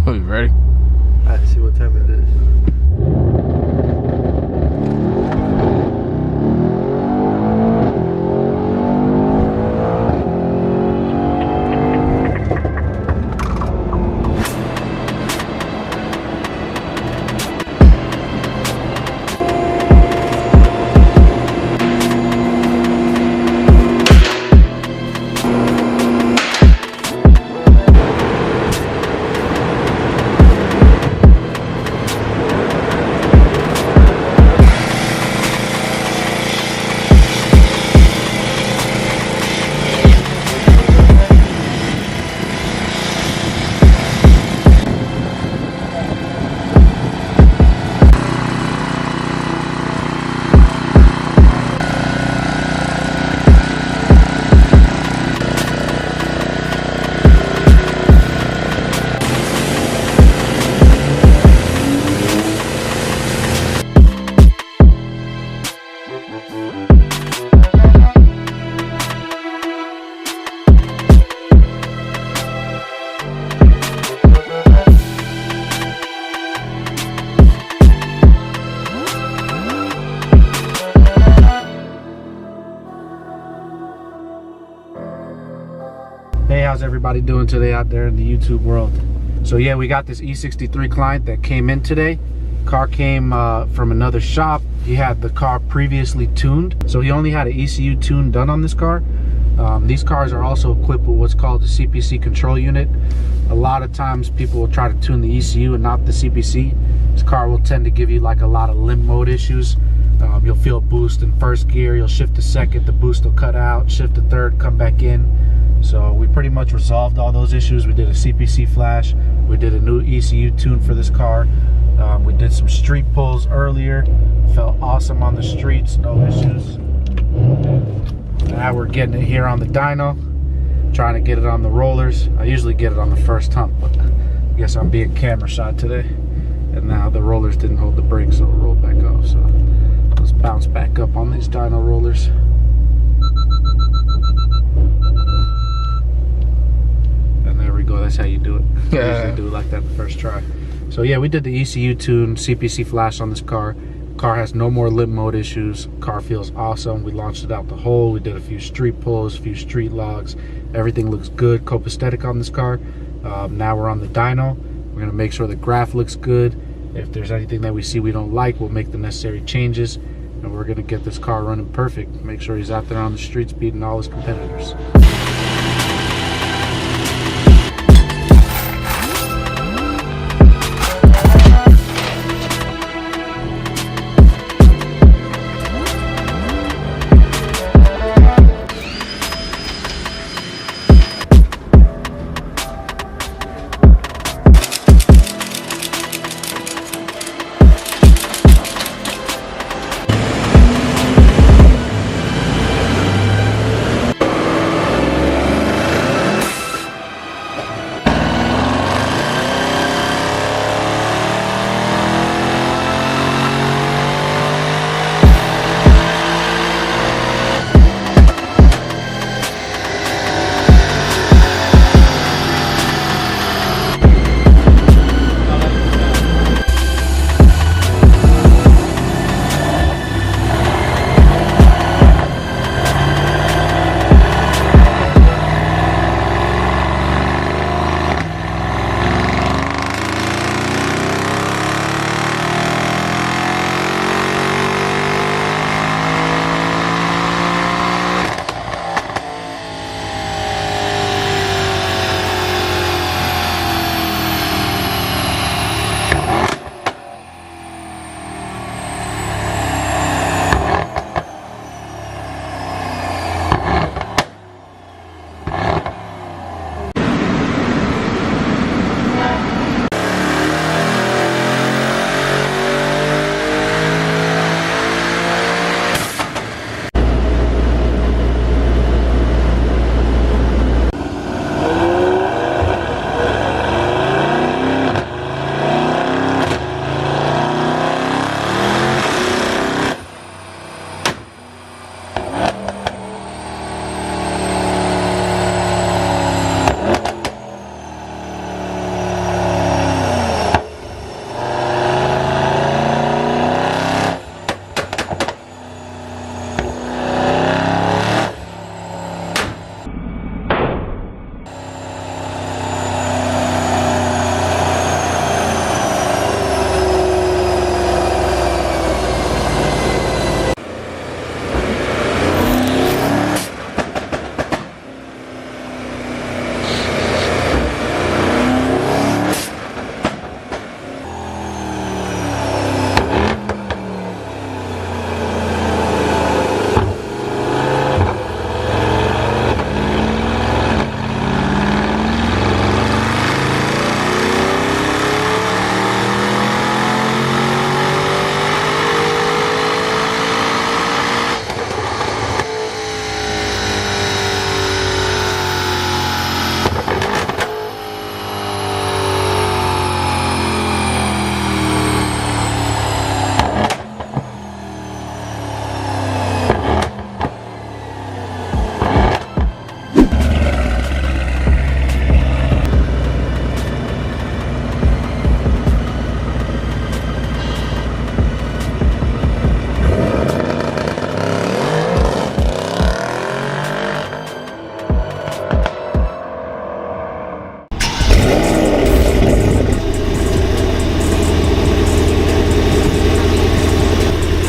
You ready? Alright, see what time it is. Hey, how's everybody doing today out there in the YouTube world? So yeah, we got this E63 client that came in today. Car came from another shop. He had the car previously tuned, so he only had an ECU tune done on this car. These cars are also equipped with what's called the CPC control unit. A lot of times people will try to tune the ECU and not the CPC. This car will tend to give you like a lot of limp mode issues. You'll feel a boost in first gear, you'll shift to second, the boost will cut out, shift to third, come back in. So we pretty much resolved all those issues. We did a CPC flash, we did a new ECU tune for this car. We did some street pulls earlier, felt awesome on the streets, no issues. Now we're getting it here on the dyno, trying to get it on the rollers. I usually get it on the first hump, but I guess I'm being camera shy today. And now the rollers didn't hold the brakes, so it rolled back off. So let's bounce back up on these dyno rollers. And there we go, that's how you do it. Yeah. I usually do it like that the first try. So yeah, we did the ECU tune, CPC flash on this car. Car has no more limp mode issues. Car feels awesome. We launched it out the hole. We did a few street pulls, a few street logs. Everything looks good, copacetic on this car. Now we're on the dyno. We're gonna make sure the graph looks good. If there's anything that we see we don't like, we'll make the necessary changes. And we're gonna get this car running perfect. Make sure he's out there on the streets beating all his competitors.